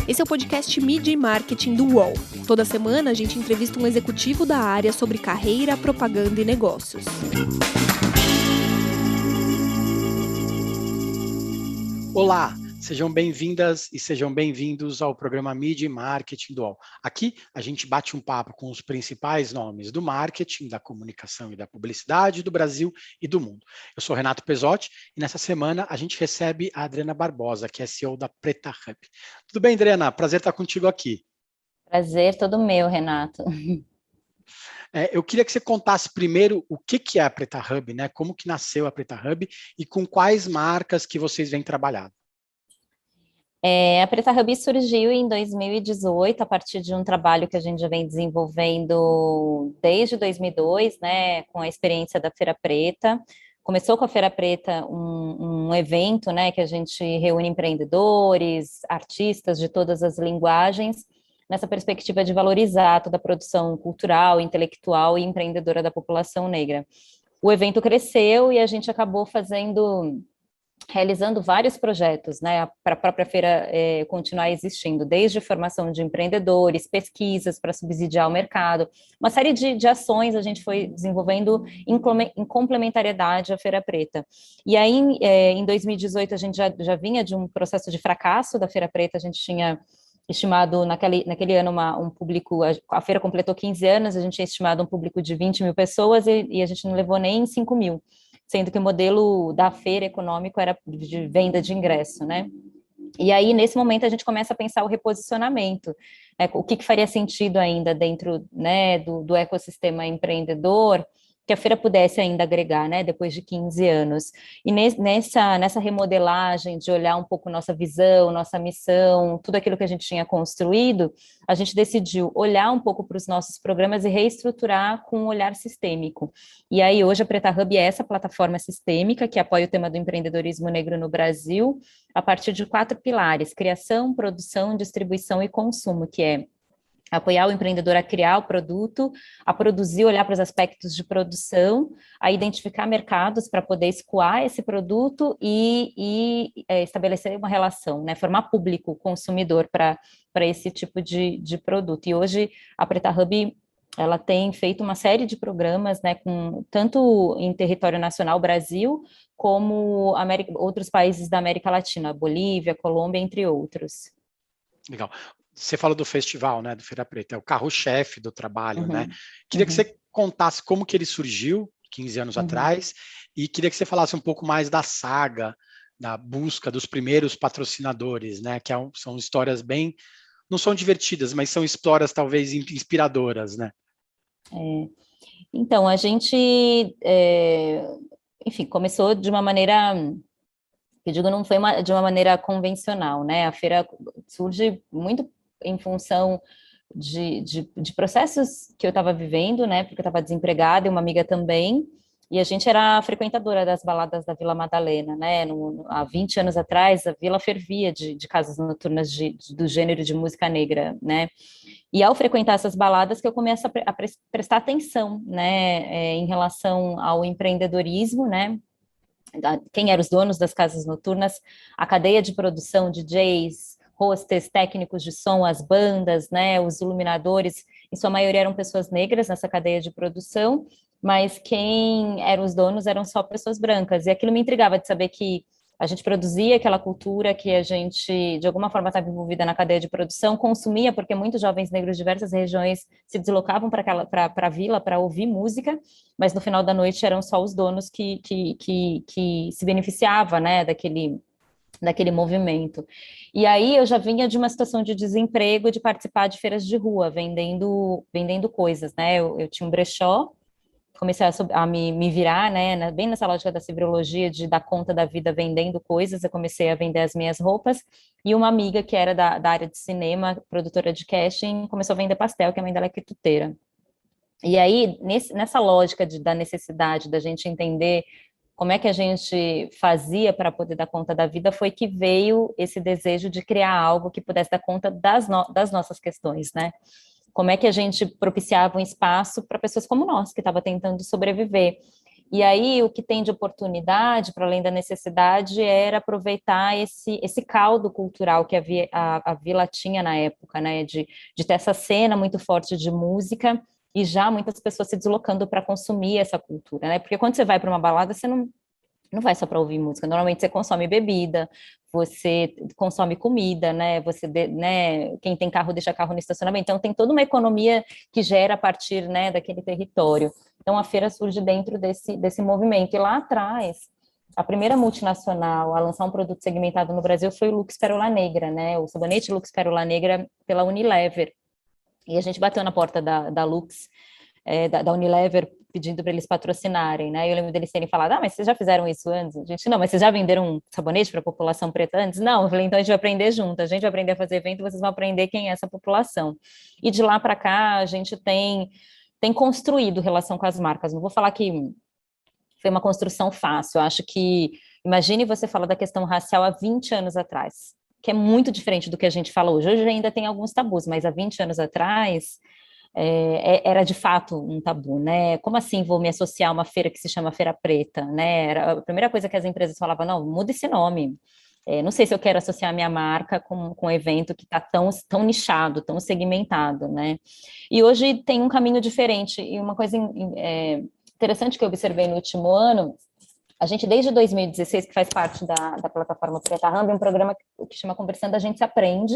Esse é o podcast Mídia e Marketing do UOL. Toda semana a gente entrevista um executivo da área sobre carreira, propaganda e negócios. Olá, sejam bem-vindas e sejam bem-vindos ao programa Mídia e Marketing do UOL. Aqui a gente bate um papo com os principais nomes do marketing, da comunicação e da publicidade do Brasil e do mundo. Eu sou Renato Pesotti e nessa semana a gente recebe a Adriana Barbosa, que é CEO da Preta Hub. Tudo bem, Adriana? Prazer estar contigo aqui. Prazer todo meu, Renato. Eu queria que você contasse primeiro o que é a Preta Hub, né? Como que nasceu a Preta Hub e com quais marcas que vocês vêm trabalhando. A Preta Hub surgiu em 2018, a partir de um trabalho que a gente já vem desenvolvendo desde 2002, né, com a experiência da Feira Preta. Começou com a Feira Preta um evento, né, que a gente reúne empreendedores, artistas de todas as linguagens, nessa perspectiva de valorizar toda a produção cultural, intelectual e empreendedora da população negra. O evento cresceu e a gente acabou realizando vários projetos, né, para a própria feira continuar existindo, desde formação de empreendedores, pesquisas para subsidiar o mercado, uma série de ações a gente foi desenvolvendo em complementariedade à Feira Preta. E aí, em 2018, a gente já vinha de um processo de fracasso da Feira Preta, a gente tinha estimado naquele ano um público, a feira completou 15 anos, a gente tinha estimado um público de 20 mil pessoas e a gente não levou nem 5 mil, sendo que o modelo da feira econômico era de venda de ingresso, né? E aí, nesse momento, a gente começa a pensar o reposicionamento, o que faria sentido ainda dentro, né, do ecossistema empreendedor, que a feira pudesse ainda agregar, né, depois de 15 anos. E nessa remodelagem de olhar um pouco nossa visão, nossa missão, tudo aquilo que a gente tinha construído, a gente decidiu olhar um pouco para os nossos programas e reestruturar com um olhar sistêmico. E aí, hoje, a Preta Hub é essa plataforma sistêmica que apoia o tema do empreendedorismo negro no Brasil, a partir de 4 pilares: criação, produção, distribuição e consumo, que é apoiar o empreendedor a criar o produto, a produzir, olhar para os aspectos de produção, a identificar mercados para poder escoar esse produto e estabelecer uma relação, né, formar público consumidor para esse tipo de produto. E hoje a Preta Hub, ela tem feito uma série de programas, né, tanto em território nacional, Brasil, como outros países da América Latina, Bolívia, Colômbia, entre outros. Legal. Você falou do festival, né, do Feira Preta, é o carro-chefe do trabalho, né? Queria que Uhum. você contasse como que ele surgiu 15 anos atrás e queria que você falasse um pouco mais da saga, da busca dos primeiros patrocinadores, né? Que são histórias bem, não são divertidas, mas são histórias talvez inspiradoras, né? Então, a gente, enfim, começou de uma maneira, eu digo, não foi de uma maneira convencional, né? A feira surge muito em função de processos que eu estava vivendo, né? Porque eu estava desempregada e uma amiga também, e a gente era frequentadora das baladas da Vila Madalena, né? Há 20 anos atrás, a vila fervia de casas noturnas do gênero de música negra, né? E ao frequentar essas baladas que eu começo a prestar atenção, né? Em relação ao empreendedorismo, né? Quem eram os donos das casas noturnas, a cadeia de produção, DJs, hostess, técnicos de som, as bandas, né, os iluminadores, em sua maioria eram pessoas negras nessa cadeia de produção, mas quem eram os donos eram só pessoas brancas, e aquilo me intrigava de saber que a gente produzia aquela cultura que a gente, de alguma forma, estava envolvida na cadeia de produção, consumia, porque muitos jovens negros de diversas regiões se deslocavam para a vila para ouvir música, mas no final da noite eram só os donos que se beneficiavam, né, daquele movimento. E aí eu já vinha de uma situação de desemprego, de participar de feiras de rua, vendendo coisas, né? Eu tinha um brechó, comecei a me virar, né, bem nessa lógica da cibriologia, de dar conta da vida vendendo coisas, eu comecei a vender as minhas roupas, e uma amiga que era da área de cinema, produtora de casting, começou a vender pastel, que a mãe dela é quituteira. E aí, nessa lógica da necessidade da gente entender como é que a gente fazia para poder dar conta da vida, foi que veio esse desejo de criar algo que pudesse dar conta das nossas questões, né? Como é que a gente propiciava um espaço para pessoas como nós, que estavam tentando sobreviver. E aí, o que tem de oportunidade, para além da necessidade, era aproveitar esse caldo cultural que a vila tinha na época, né? De ter essa cena muito forte de música e já muitas pessoas se deslocando para consumir essa cultura, né? Porque quando você vai para uma balada, você não vai só para ouvir música, normalmente você consome bebida, você consome comida, né? Né? Quem tem carro deixa carro no estacionamento, então tem toda uma economia que gera a partir, né, daquele território. Então a feira surge dentro desse movimento, e lá atrás, a primeira multinacional a lançar um produto segmentado no Brasil foi o Lux Pérola Negra, né? O sabonete Lux Pérola Negra pela Unilever. E a gente bateu na porta da Lux, da Unilever, pedindo para eles patrocinarem, né? Eu lembro deles terem falado, mas vocês já fizeram isso antes? A gente, não, mas vocês já venderam um sabonete para a população preta antes? Não, eu falei, então a gente vai aprender junto, a gente vai aprender a fazer evento, vocês vão aprender quem é essa população. E de lá para cá, a gente tem construído relação com as marcas. Não vou falar que foi uma construção fácil, eu acho que, imagine você falar da questão racial há 20 anos atrás, que é muito diferente do que a gente fala hoje. Hoje ainda tem alguns tabus, mas há 20 anos atrás era de fato um tabu, né? Como assim vou me associar a uma feira que se chama Feira Preta, né? Era a primeira coisa que as empresas falavam, não, muda esse nome. Não sei se eu quero associar a minha marca com um evento que está tão nichado, tão segmentado, né? E hoje tem um caminho diferente, e uma coisa interessante que eu observei no último ano, a gente desde 2016, que faz parte da plataforma Preta Hub, um programa que chama Conversando, a gente se aprende,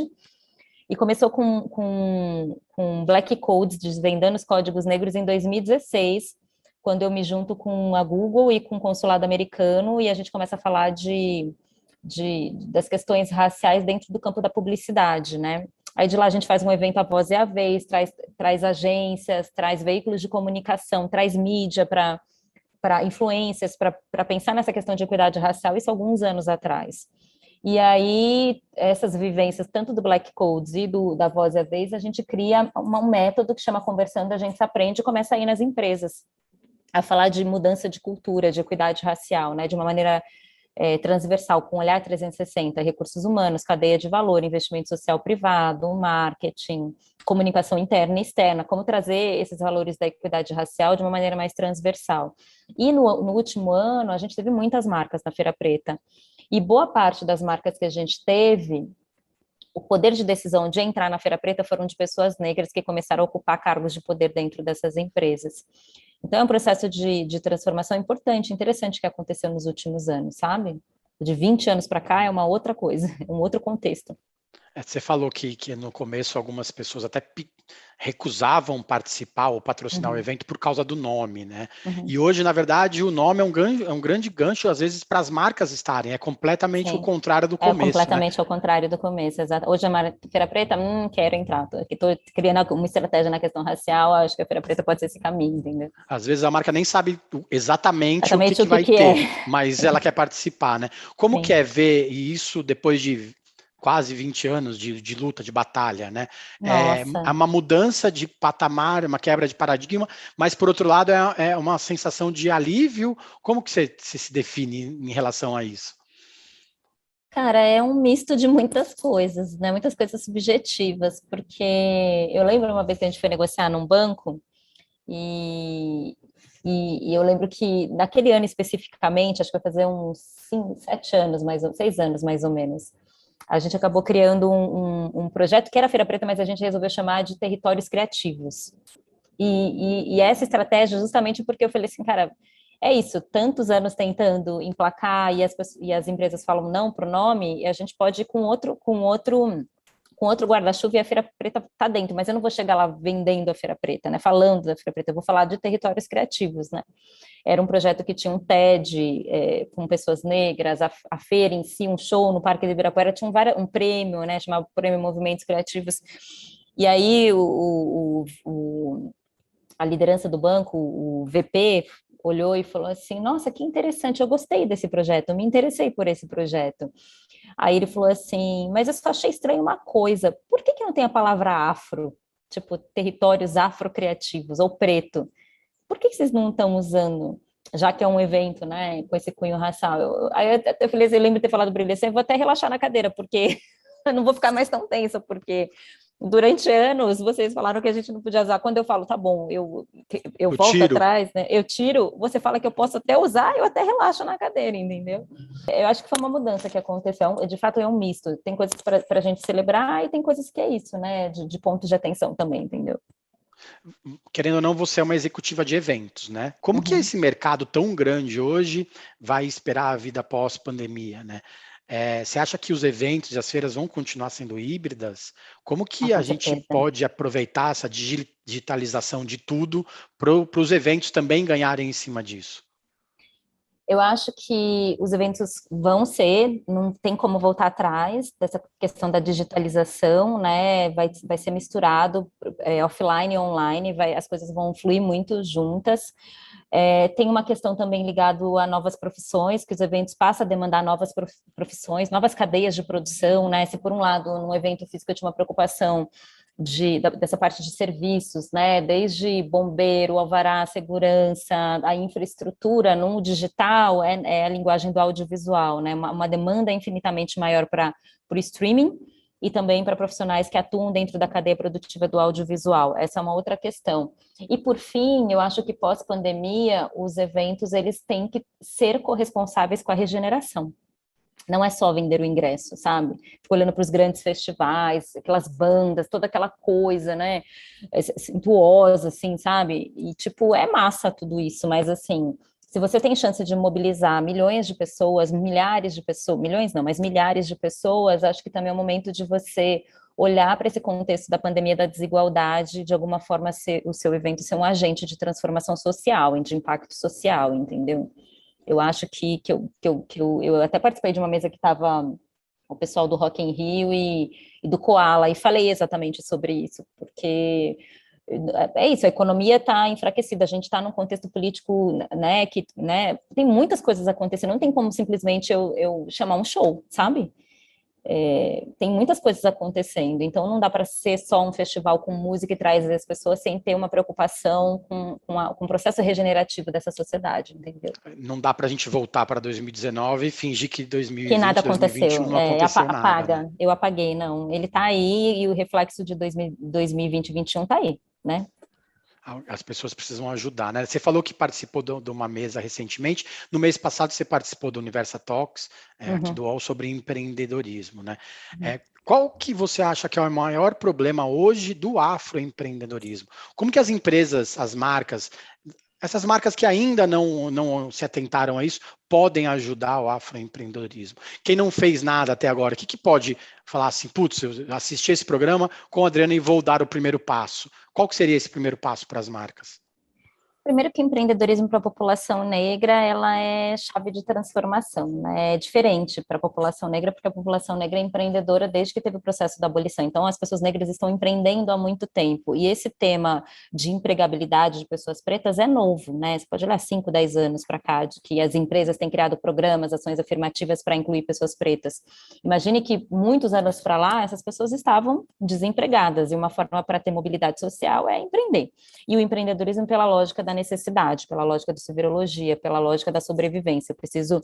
e começou com Black Codes, desvendando os códigos negros em 2016, quando eu me junto com a Google e com o consulado americano, e a gente começa a falar das questões raciais dentro do campo da publicidade, né? Aí de lá a gente faz um evento à voz e à vez, traz agências, traz veículos de comunicação, traz mídia para influências, para pensar nessa questão de equidade racial, isso alguns anos atrás. E aí, essas vivências, tanto do Black Codes e da Voz e a Vez, a gente cria um método que chama Conversando, a gente se aprende e começa a ir nas empresas, a falar de mudança de cultura, de equidade racial, né, de uma maneira transversal, com olhar 360, recursos humanos, cadeia de valor, investimento social privado, marketing, comunicação interna e externa, como trazer esses valores da equidade racial de uma maneira mais transversal. E no último ano, a gente teve muitas marcas na Feira Preta, e boa parte das marcas que a gente teve, o poder de decisão de entrar na Feira Preta foram de pessoas negras que começaram a ocupar cargos de poder dentro dessas empresas. Então, é um processo de transformação importante, interessante que aconteceu nos últimos anos, sabe? De 20 anos para cá é uma outra coisa, um outro contexto. Você falou que no começo algumas pessoas até recusavam participar ou patrocinar o evento por causa do nome, né? E hoje, na verdade, o nome é um grande gancho, às vezes, para as marcas estarem. É completamente o contrário do começo. É completamente ao contrário do começo, exato. Hoje a Feira Preta, quero entrar. Estou criando uma estratégia na questão racial, acho que a Feira Preta pode ser esse caminho, entendeu? Às vezes a marca nem sabe exatamente o que vai ter, mas ela quer participar, né? Como que é ver isso depois de quase 20 anos de luta, de batalha, né? É uma mudança de patamar, uma quebra de paradigma, mas, por outro lado, é uma sensação de alívio. Como que você se define em relação a isso? Cara, é um misto de muitas coisas, né? Muitas coisas subjetivas, porque eu lembro uma vez que a gente foi negociar num banco, e eu lembro que naquele ano especificamente, acho que vai fazer uns 6 anos mais ou menos, a gente acabou criando um projeto que era Feira Preta, mas a gente resolveu chamar de Territórios Criativos. E essa estratégia justamente porque eu falei assim, cara, é isso, tantos anos tentando emplacar e as empresas falam não para o nome, e a gente pode ir com outro guarda-chuva, e a Feira Preta está dentro, mas eu não vou chegar lá vendendo a Feira Preta, né? Falando da Feira Preta, eu vou falar de territórios criativos, né? Era um projeto que tinha um TED com pessoas negras, a feira em si, um show no Parque de Ibirapuera, tinha um prêmio, né? Chamado Prêmio Movimentos Criativos. E aí a liderança do banco, o VP, olhou e falou assim, nossa, que interessante, eu gostei desse projeto, eu me interessei por esse projeto. Aí ele falou assim, mas eu só achei estranho uma coisa, por que não tem a palavra afro? Tipo, territórios afrocriativos, ou preto? Por que vocês não estão usando, já que é um evento, né, com esse cunho racial? Aí eu lembro de ter falado para ele assim, eu vou até relaxar na cadeira, porque eu não vou ficar mais tão tensa, porque Durante anos, vocês falaram que a gente não podia usar. Quando eu falo, tá bom, eu volto tiro. atrás, né? Eu tiro, você fala que eu posso até usar, eu até relaxo na cadeira, entendeu? Eu acho que foi uma mudança que aconteceu. De fato, é um misto. Tem coisas para a gente celebrar e tem coisas que é isso, né? De pontos de atenção também, entendeu? Querendo ou não, você é uma executiva de eventos, né? Como que esse mercado tão grande hoje vai esperar a vida pós-pandemia, né? Você acha que os eventos e as feiras vão continuar sendo híbridas? Como Ah, que a com gente certeza. pode aproveitar essa digitalização de tudo para os eventos também ganharem em cima disso? Eu acho que os eventos vão ser, não tem como voltar atrás dessa questão da digitalização, né? Vai ser misturado offline e online, as coisas vão fluir muito juntas. Tem uma questão também ligada a novas profissões, que os eventos passam a demandar novas profissões, novas cadeias de produção, né? Se por um lado, num evento físico eu tinha uma preocupação dessa parte de serviços, né? Desde bombeiro, alvará, segurança, a infraestrutura no digital é a linguagem do audiovisual, né? Uma demanda infinitamente maior para o streaming e também para profissionais que atuam dentro da cadeia produtiva do audiovisual. Essa é uma outra questão. E por fim, eu acho que pós-pandemia os eventos eles têm que ser corresponsáveis com a regeneração. Não é só vender o ingresso, sabe? Fico olhando para os grandes festivais, aquelas bandas, toda aquela coisa, né? Suntuosa, assim, sabe? E, tipo, é massa tudo isso, mas, assim, se você tem chance de mobilizar milhões de pessoas, milhares de pessoas, milhões não, mas milhares de pessoas, acho que também é o momento de você olhar para esse contexto da pandemia da desigualdade, de alguma forma o seu evento ser um agente de transformação social, de impacto social, entendeu? Eu acho que eu até participei de uma mesa que estava o pessoal do Rock in Rio e do Koala, e falei exatamente sobre isso, porque é isso, a economia está enfraquecida, a gente está num contexto político, né, que, né, tem muitas coisas acontecendo, não tem como simplesmente eu chamar um show, sabe? Tem muitas coisas acontecendo, então não dá para ser só um festival com música e traz as pessoas sem ter uma preocupação com o processo regenerativo dessa sociedade, entendeu? Não dá para a gente voltar para 2019 e fingir que Que nada 2020, aconteceu, 2021 não aconteceu nada, né? apaga, eu apaguei, não, ele está aí e o reflexo de 2020 e 2021 está aí, né? As pessoas precisam ajudar, né? Você falou que participou de uma mesa recentemente. No mês passado, você participou do Universa Talks, aqui do UOL, sobre empreendedorismo, né? Qual que você acha que é o maior problema hoje do afroempreendedorismo? Como que as empresas, as marcas, essas marcas que ainda não se atentaram a isso, podem ajudar o afroempreendedorismo? Quem não fez nada até agora, o que pode falar assim, putz, eu assisti esse programa com a Adriana e vou dar o primeiro passo? Qual que seria esse primeiro passo para as marcas? Primeiro que o empreendedorismo para a população negra, ela é chave de transformação, né? É diferente para a população negra, porque a população negra é empreendedora desde que teve o processo da abolição. Então, as pessoas negras estão empreendendo há muito tempo. E esse tema de empregabilidade de pessoas pretas é novo, né? Você pode olhar 5, 10 anos para cá, de que as empresas têm criado programas, ações afirmativas para incluir pessoas pretas. Imagine que muitos anos para lá, essas pessoas estavam desempregadas, e uma forma para ter mobilidade social é empreender. E o empreendedorismo, pela lógica da necessidade, pela lógica da soberologia, pela lógica da sobrevivência. Eu preciso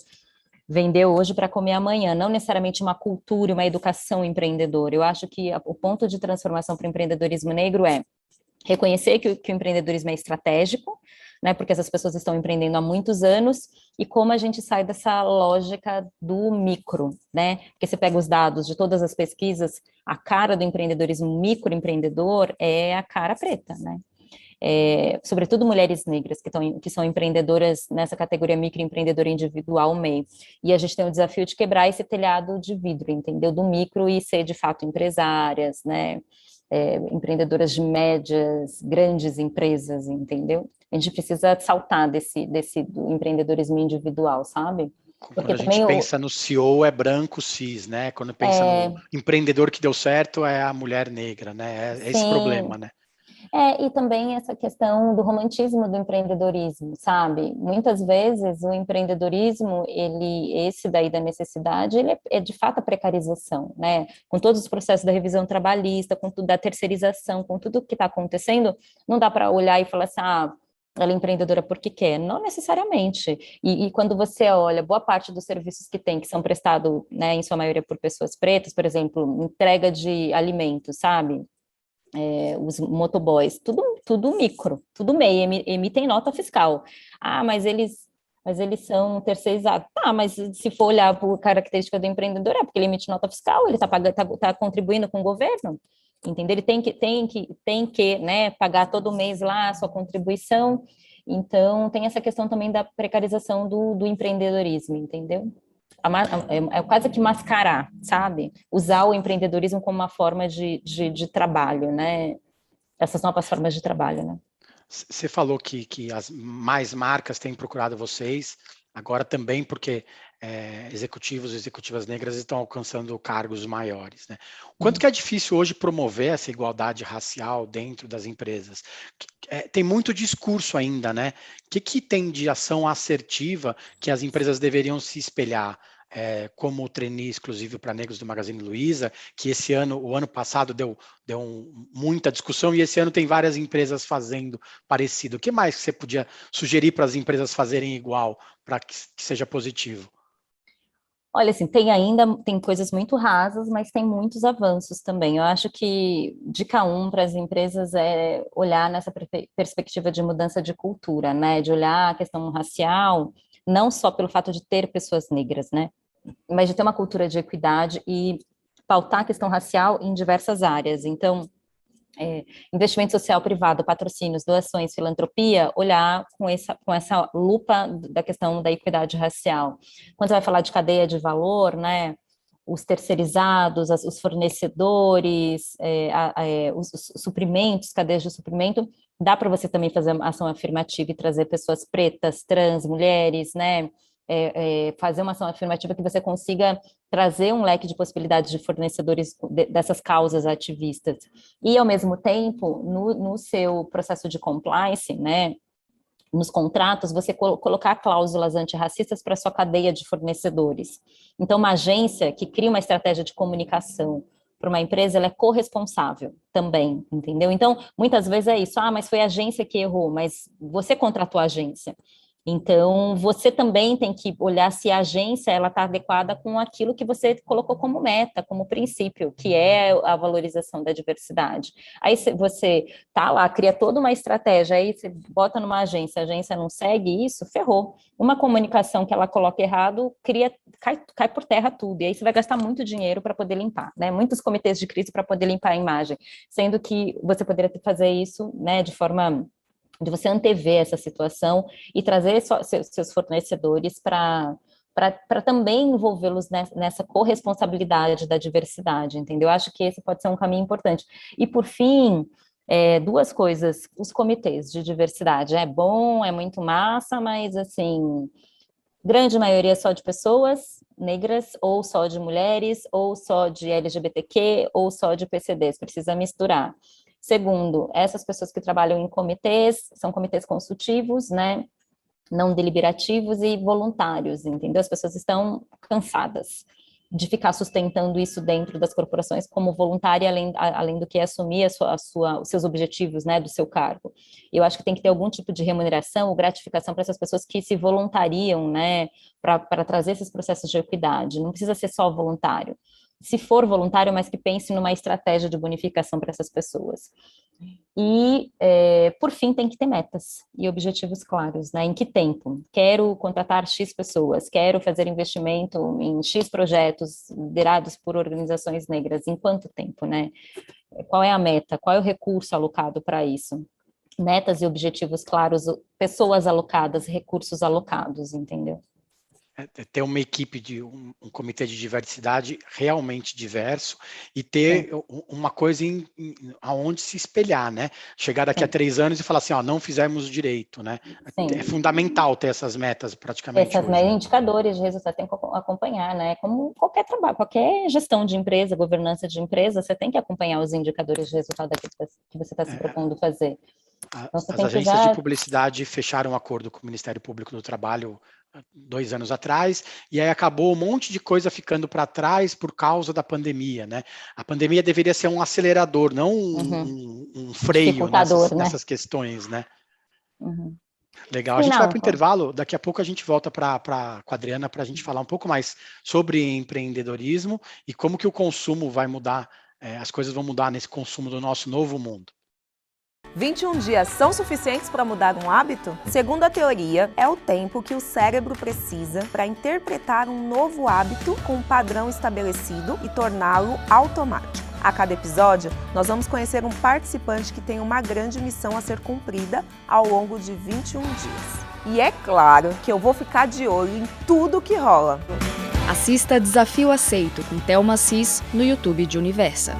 vender hoje para comer amanhã, não necessariamente uma cultura, uma educação empreendedora. Eu acho que o ponto de transformação para o empreendedorismo negro é reconhecer que o empreendedorismo é estratégico, né, porque essas pessoas estão empreendendo há muitos anos, e como a gente sai dessa lógica do micro, né, porque você pega os dados de todas as pesquisas, a cara do empreendedorismo microempreendedor é a cara preta, né, sobretudo mulheres negras que são empreendedoras nessa categoria microempreendedora individual MEI. E a gente tem o desafio de quebrar esse telhado de vidro, entendeu? Do micro e ser de fato empresárias, né? Empreendedoras de médias, grandes empresas, entendeu? A gente precisa saltar do empreendedorismo individual, sabe? Quando a gente pensa no CEO, é branco, cis, né? Quando pensa no empreendedor que deu certo, é a mulher negra, né? É esse problema, né? E também essa questão do romantismo do empreendedorismo, sabe? Muitas vezes o empreendedorismo, esse daí da necessidade, ele é de fato a precarização, né? Com todos os processos da revisão trabalhista, com tudo da terceirização, com tudo que está acontecendo, não dá para olhar e falar assim, ela é empreendedora porque quer, não necessariamente. E quando você olha, boa parte dos serviços que tem, que são prestados, né, em sua maioria por pessoas pretas, por exemplo, entrega de alimentos, sabe? os motoboys, tudo micro, tudo MEI, emitem nota fiscal. Ah, mas eles são terceirizados. Ah, mas se for olhar por característica do empreendedor, é porque ele emite nota fiscal, ele está contribuindo com o governo, entendeu? Ele tem que, né, pagar todo mês lá a sua contribuição. Então, tem essa questão também da precarização do empreendedorismo, entendeu? É quase que mascarar, sabe? Usar o empreendedorismo como uma forma de trabalho, né? Essas novas formas de trabalho, né? Você falou que as mais marcas têm procurado vocês, agora também porque executivos e executivas negras estão alcançando cargos maiores, né? Quanto que é difícil hoje promover essa igualdade racial dentro das empresas? Tem muito discurso ainda, né? O que tem de ação assertiva que as empresas deveriam se espelhar? Como o trainee exclusivo para negros do Magazine Luiza, que o ano passado deu muita discussão e esse ano tem várias empresas fazendo parecido. O que mais que você podia sugerir para as empresas fazerem igual para que seja positivo? Olha, assim, tem coisas muito rasas, mas tem muitos avanços também. Eu acho que dica 1 para as empresas é olhar nessa perspectiva de mudança de cultura, né? De olhar a questão racial, não só pelo fato de ter pessoas negras, né? Mas de ter uma cultura de equidade e pautar a questão racial em diversas áreas. Então, investimento social privado, patrocínios, doações, filantropia, olhar com essa lupa da questão da equidade racial. Quando você vai falar de cadeia de valor, né, os terceirizados, os fornecedores, os suprimentos, cadeias de suprimento, dá para você também fazer uma ação afirmativa e trazer pessoas pretas, trans, mulheres, né, fazer uma ação afirmativa que você consiga trazer um leque de possibilidades de fornecedores dessas causas ativistas. E, ao mesmo tempo, no seu processo de compliance, né, nos contratos, você colocar cláusulas antirracistas para a sua cadeia de fornecedores. Então, uma agência que cria uma estratégia de comunicação para uma empresa, ela é corresponsável também, entendeu? Então, muitas vezes é isso, mas foi a agência que errou, mas você contratou a agência. Então, você também tem que olhar se a agência está adequada com aquilo que você colocou como meta, como princípio, que é a valorização da diversidade. Aí você tá lá, cria toda uma estratégia, aí você bota numa agência, a agência não segue isso, ferrou. Uma comunicação que ela coloca errado, cai por terra tudo, e aí você vai gastar muito dinheiro para poder limpar, né? Muitos comitês de crise para poder limpar a imagem, sendo que você poderia fazer isso, né, de você antever essa situação e trazer seus fornecedores para também envolvê-los nessa corresponsabilidade da diversidade, entendeu? Eu acho que esse pode ser um caminho importante. E, por fim, 2 coisas, os comitês de diversidade. É bom, é muito massa, mas, assim, grande maioria só de pessoas negras, ou só de mulheres, ou só de LGBTQ, ou só de PCDs, precisa misturar. Segundo, essas pessoas que trabalham em comitês, são comitês consultivos, né, não deliberativos e voluntários, entendeu? As pessoas estão cansadas de ficar sustentando isso dentro das corporações como voluntária, além do que assumir os seus objetivos, né, do seu cargo. Eu acho que tem que ter algum tipo de remuneração ou gratificação para essas pessoas que se voluntariam, né, para trazer esses processos de equidade. Não precisa ser só voluntário. Se for voluntário, mas que pense numa estratégia de bonificação para essas pessoas. E, por fim, tem que ter metas e objetivos claros, né? Em que tempo? Quero contratar X pessoas, quero fazer investimento em X projetos liderados por organizações negras, em quanto tempo, né? Qual é a meta? Qual é o recurso alocado para isso? Metas e objetivos claros, pessoas alocadas, recursos alocados, entendeu? Ter uma equipe de um comitê de diversidade realmente diverso e ter uma coisa aonde se espelhar, né? Chegar daqui a 3 anos e falar assim, não fizemos direito, né? Sim. É fundamental ter essas metas praticamente Essas hoje. indicadores de resultado tem que acompanhar, né? Como qualquer trabalho, qualquer gestão de empresa, governança de empresa, você tem que acompanhar os indicadores de resultado que você está se propondo fazer. Então, As agências de publicidade fecharam um acordo com o Ministério Público do Trabalho 2 anos atrás, e aí acabou um monte de coisa ficando para trás por causa da pandemia, né? A pandemia deveria ser um acelerador, não um freio nessas questões, né? Legal, a gente vai para o intervalo, daqui a pouco a gente volta com a Adriana para a gente falar um pouco mais sobre empreendedorismo e como que o consumo vai mudar as coisas vão mudar nesse consumo do nosso novo mundo? 21 dias são suficientes para mudar um hábito? Segundo a teoria, é o tempo que o cérebro precisa para interpretar um novo hábito com um padrão estabelecido e torná-lo automático. A cada episódio, nós vamos conhecer um participante que tem uma grande missão a ser cumprida ao longo de 21 dias. E é claro que eu vou ficar de olho em tudo que rola. Assista Desafio Aceito com Thelma Assis no YouTube de Universa.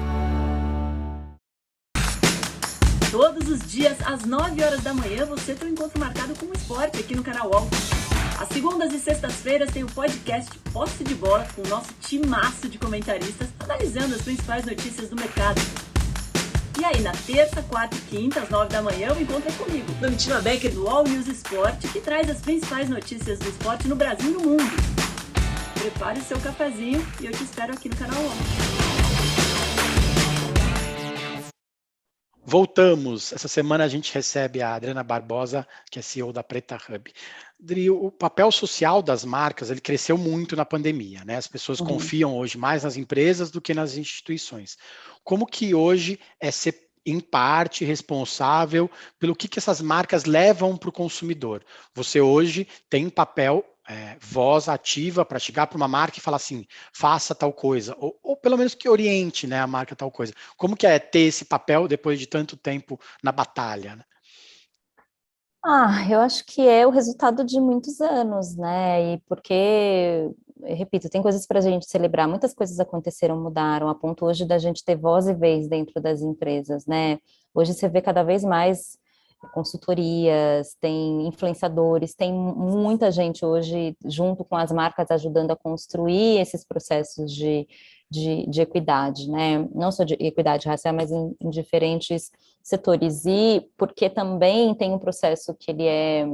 Todos os dias, às 9 horas da manhã, você tem um encontro marcado com o esporte aqui no canal UOL. Às segundas e sextas-feiras tem o podcast Posse de Bola com o nosso timaço de comentaristas analisando as principais notícias do mercado. E aí, na terça, quarta e quinta, às 9 da manhã, o encontro é comigo, Domitila Becker, do UOL News Esporte, que traz as principais notícias do esporte no Brasil e no mundo. Prepare o seu cafezinho e eu te espero aqui no canal UOL. Voltamos. Essa semana a gente recebe a Adriana Barbosa, que é CEO da Preta Hub. Adri, o papel social das marcas, ele cresceu muito na pandemia, né? As pessoas confiam hoje mais nas empresas do que nas instituições. Como que hoje é ser, em parte, responsável pelo que essas marcas levam para o consumidor? Você hoje tem um papel, voz ativa para chegar para uma marca e falar assim, faça tal coisa, ou pelo menos que oriente, né, a marca a tal coisa. Como que é ter esse papel depois de tanto tempo na batalha, né? Eu acho que é o resultado de muitos anos, né? E porque, eu repito, tem coisas para a gente celebrar, muitas coisas aconteceram, mudaram, a ponto hoje da gente ter voz e vez dentro das empresas, né? Hoje você vê cada vez mais consultorias, tem influenciadores, tem muita gente hoje junto com as marcas ajudando a construir esses processos de equidade, né? Não só de equidade racial, mas em diferentes setores. E porque também tem um processo que ele é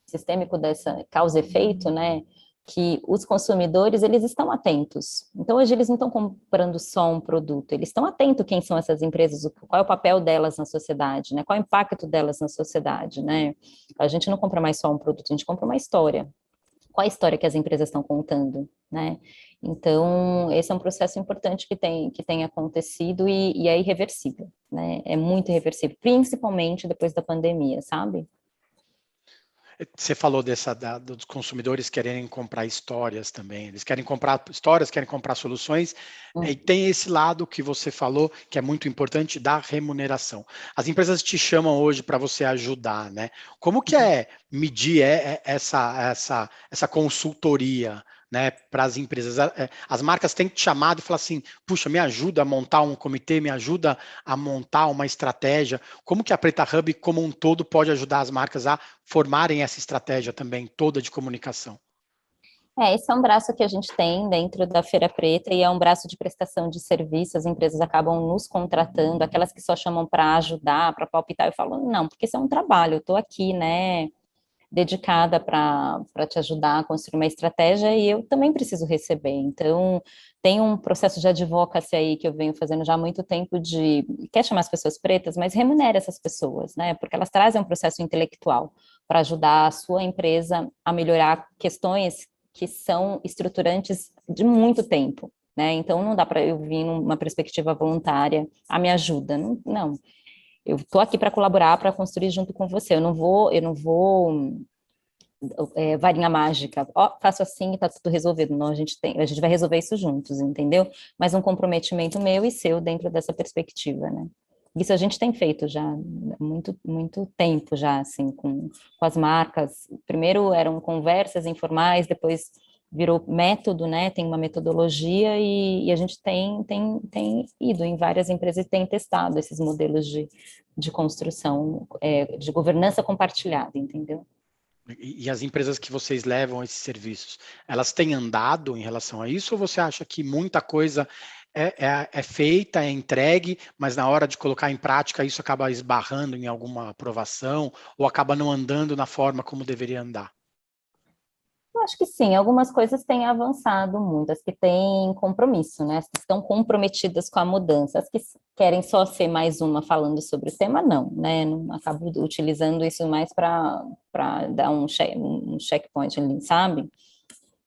sistêmico dessa causa e efeito, né? Que os consumidores, eles estão atentos. Então, hoje, eles não estão comprando só um produto, eles estão atentos quem são essas empresas, qual é o papel delas na sociedade, né? Qual é o impacto delas na sociedade, né? A gente não compra mais só um produto, a gente compra uma história. Qual a história que as empresas estão contando, né? Então, esse é um processo importante que tem acontecido e é irreversível, né? É muito irreversível, principalmente depois da pandemia, sabe? Você falou dos consumidores quererem comprar histórias também. Eles querem comprar histórias, querem comprar soluções. E tem esse lado que você falou, que é muito importante, da remuneração. As empresas te chamam hoje para você ajudar, né? Como que é medir essa consultoria, né, para as empresas? As marcas têm te chamado e falar assim, puxa, me ajuda a montar um comitê, me ajuda a montar uma estratégia. Como que a Preta Hub, como um todo, pode ajudar as marcas a formarem essa estratégia também toda de comunicação? Esse é um braço que a gente tem dentro da Feira Preta e é um braço de prestação de serviço, as empresas acabam nos contratando, aquelas que só chamam para ajudar, para palpitar, eu falo, não, porque isso é um trabalho, eu estou aqui, né, dedicada para te ajudar a construir uma estratégia e eu também preciso receber. Então, tem um processo de advocacy aí que eu venho fazendo já há muito tempo quer chamar as pessoas pretas, mas remunera essas pessoas, né? Porque elas trazem um processo intelectual para ajudar a sua empresa a melhorar questões que são estruturantes de muito tempo, né? Então, não dá para eu vir numa perspectiva voluntária, me ajuda, não. Eu estou aqui para colaborar, para construir junto com você. Eu não vou varinha mágica. Faço assim e está tudo resolvido. Não, a gente vai resolver isso juntos, entendeu? Mas um comprometimento meu e seu dentro dessa perspectiva, né? Isso a gente tem feito já há muito tempo já, assim, com as marcas. Primeiro eram conversas informais, depois virou método, né? Tem uma metodologia e a gente tem ido em várias empresas e tem testado esses modelos de construção, de governança compartilhada, entendeu? E as empresas que vocês levam esses serviços, elas têm andado em relação a isso ou você acha que muita coisa é feita, é entregue, mas na hora de colocar em prática isso acaba esbarrando em alguma aprovação ou acaba não andando na forma como deveria andar? Eu acho que sim, algumas coisas têm avançado muito, as que têm compromisso, né? As que estão comprometidas com a mudança, as que querem só ser mais uma falando sobre o tema, não, né? Não acabo utilizando isso mais para dar um checkpoint ali, sabe?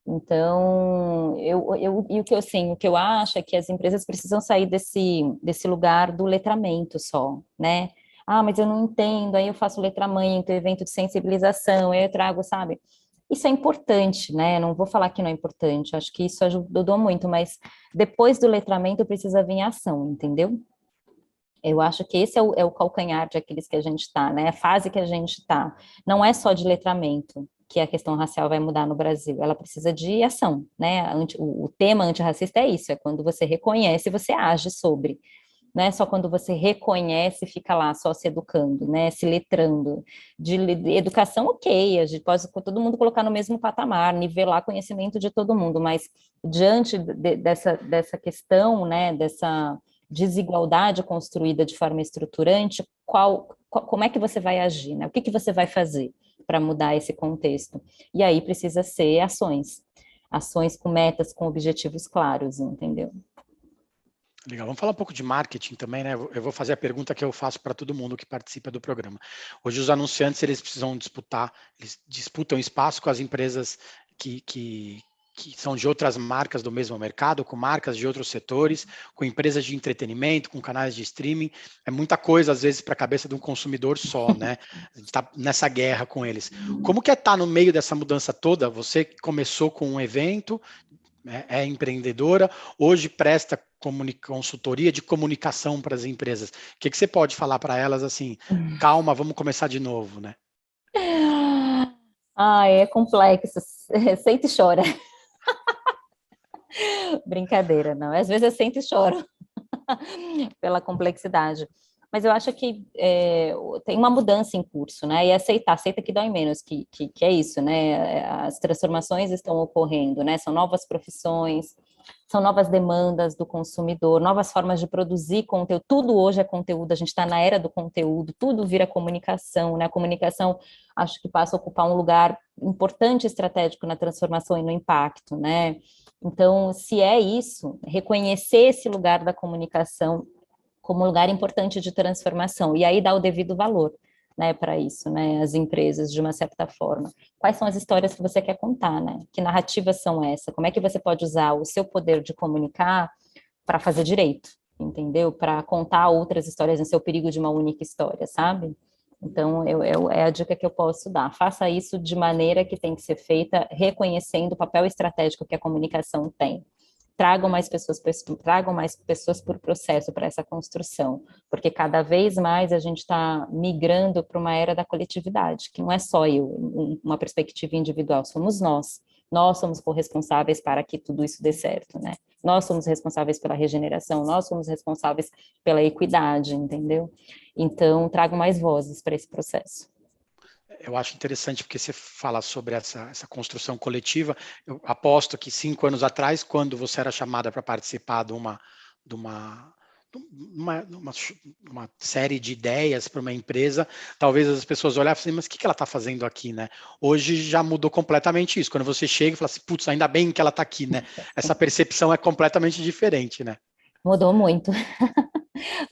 Então, e o que o que eu acho é que as empresas precisam sair desse lugar do letramento só, né? Ah, mas eu não entendo, aí eu faço letramento, evento de sensibilização, aí eu trago, sabe? Isso é importante, né? Não vou falar que não é importante, acho que isso ajudou muito, mas depois do letramento precisa vir a ação, entendeu? Eu acho que esse é o calcanhar de aqueles que a gente está, né? A fase que a gente está. Não é só de letramento que a questão racial vai mudar no Brasil, ela precisa de ação, né? O tema antirracista é isso, é quando você reconhece e você age sobre. Não é só quando você reconhece e fica lá só se educando, né? Se letrando. De educação, ok, a gente pode todo mundo colocar no mesmo patamar, nivelar conhecimento de todo mundo, mas diante dessa questão, né? Dessa desigualdade construída de forma estruturante, como é que você vai agir, né? O que você vai fazer para mudar esse contexto? E aí precisa ser ações com metas, com objetivos claros, entendeu? Legal, vamos falar um pouco de marketing também, né? Eu vou fazer a pergunta que eu faço para todo mundo que participa do programa. Hoje os anunciantes, eles precisam eles disputam espaço com as empresas que são de outras marcas do mesmo mercado, com marcas de outros setores, com empresas de entretenimento, com canais de streaming. É muita coisa, às vezes, para a cabeça de um consumidor só, né? A gente está nessa guerra com eles. Como que é estar no meio dessa mudança toda? Você começou com um evento, é empreendedora, hoje presta consultoria de comunicação para as empresas. O que você pode falar para elas assim, calma, vamos começar de novo, né? Ah, é complexo, sente e chora. Brincadeira, não. Às vezes eu sento e choro pela complexidade. Mas eu acho que tem uma mudança em curso, né? E aceita que dói menos, que é isso, né? As transformações estão ocorrendo, né? São novas profissões, são novas demandas do consumidor, novas formas de produzir conteúdo. Tudo hoje é conteúdo, a gente está na era do conteúdo, tudo vira comunicação, né? A comunicação acho que passa a ocupar um lugar importante, estratégico na transformação e no impacto, né? Então, se é isso, reconhecer esse lugar da comunicação como um lugar importante de transformação, e aí dar o devido valor, né, para isso, né, as empresas, de uma certa forma. Quais são as histórias que você quer contar, né? Que narrativas são essas? Como é que você pode usar o seu poder de comunicar para fazer direito, entendeu? Para contar outras histórias, sem ser o perigo de uma única história, sabe? Então, é a dica que eu posso dar. Faça isso de maneira que tem que ser feita, reconhecendo o papel estratégico que a comunicação tem. Tragam mais pessoas por processo para essa construção, porque cada vez mais a gente está migrando para uma era da coletividade, que não é só uma perspectiva individual, somos nós. Nós somos corresponsáveis para que tudo isso dê certo, né? Nós somos responsáveis pela regeneração, nós somos responsáveis pela equidade, entendeu? Então, tragam mais vozes para esse processo. Eu acho interessante porque você fala sobre essa construção coletiva. Eu aposto que 5 anos atrás, quando você era chamada para participar de uma série de ideias para uma empresa, talvez as pessoas olhassem assim, mas o que ela está fazendo aqui, né? Hoje já mudou completamente isso. Quando você chega e fala assim, putz, ainda bem que ela está aqui, né? Essa percepção é completamente diferente, né? Mudou muito.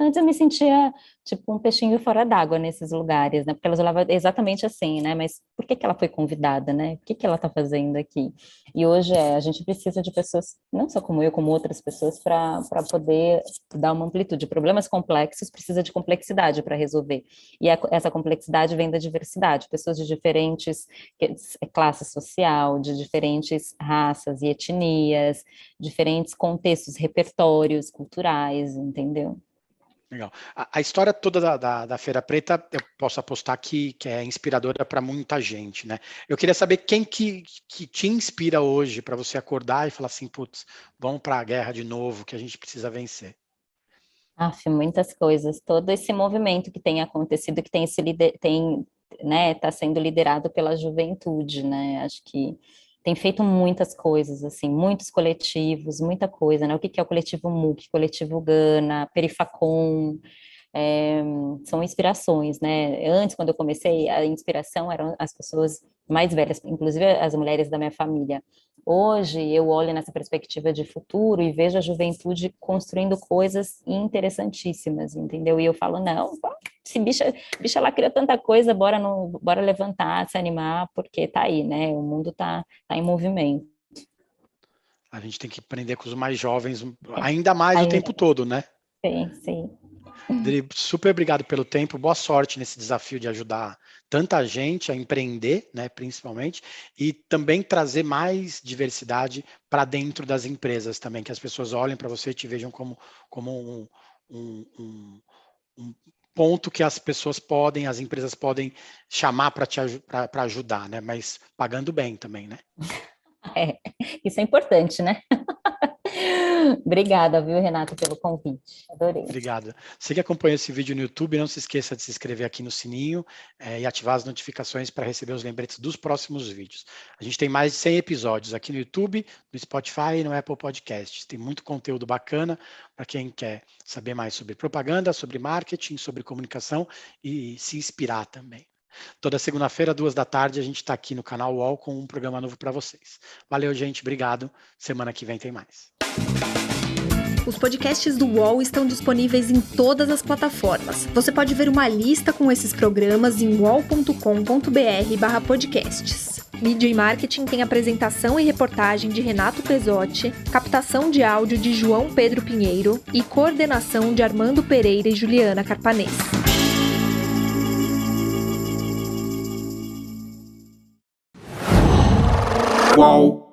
Antes eu me sentia tipo um peixinho fora d'água nesses lugares, né? Porque elas olhavam exatamente assim, né? Mas por que ela foi convidada, né? O que ela está fazendo aqui? E hoje a gente precisa de pessoas, não só como eu, como outras pessoas, para poder dar uma amplitude. Problemas complexos precisa de complexidade para resolver. E essa complexidade vem da diversidade, pessoas de diferentes classes social, de diferentes raças e etnias, diferentes contextos, repertórios culturais, entendeu? Legal. A história toda da Feira Preta, eu posso apostar que é inspiradora para muita gente, né? Eu queria saber quem que te inspira hoje para você acordar e falar assim, putz, vamos para a guerra de novo, que a gente precisa vencer. Muitas coisas. Todo esse movimento que tem acontecido, que né, está sendo liderado pela juventude, né? Acho que tem feito muitas coisas, assim, muitos coletivos, muita coisa, né? O que é o coletivo MUC, coletivo Gana, Perifacom, são inspirações, né? Antes, quando eu comecei, a inspiração eram as pessoas mais velhas, inclusive as mulheres da minha família. Hoje, eu olho nessa perspectiva de futuro e vejo a juventude construindo coisas interessantíssimas, entendeu? E eu falo, não, esse bicha lá criou tanta coisa, bora levantar, se animar, porque tá aí, né? O mundo tá em movimento. A gente tem que aprender com os mais jovens, ainda mais o tempo todo, né? Sim. Dri, super obrigado pelo tempo, boa sorte nesse desafio de ajudar tanta gente a empreender, né, principalmente, e também trazer mais diversidade para dentro das empresas também, que as pessoas olhem para você e te vejam como um ponto que as pessoas podem, as empresas podem chamar para ajudar, né, mas pagando bem também, né? Isso é importante, né? Obrigada, viu, Renato, pelo convite. Adorei. Obrigado. Você que acompanha esse vídeo no YouTube, não se esqueça de se inscrever aqui no sininho e ativar as notificações para receber os lembretes dos próximos vídeos. A gente tem mais de 100 episódios aqui no YouTube, no Spotify e no Apple Podcasts. Tem muito conteúdo bacana para quem quer saber mais sobre propaganda, sobre marketing, sobre comunicação e se inspirar também. Toda segunda-feira, 14h, a gente está aqui no canal UOL com um programa novo para vocês. Valeu, gente. Obrigado. Semana que vem tem mais. Os podcasts do UOL estão disponíveis em todas as plataformas. Você pode ver uma lista com esses programas em uol.com.br/podcasts. Mídia e Marketing tem apresentação e reportagem de Renato Pesotti, captação de áudio de João Pedro Pinheiro e coordenação de Armando Pereira e Juliana Carpanês. UOL.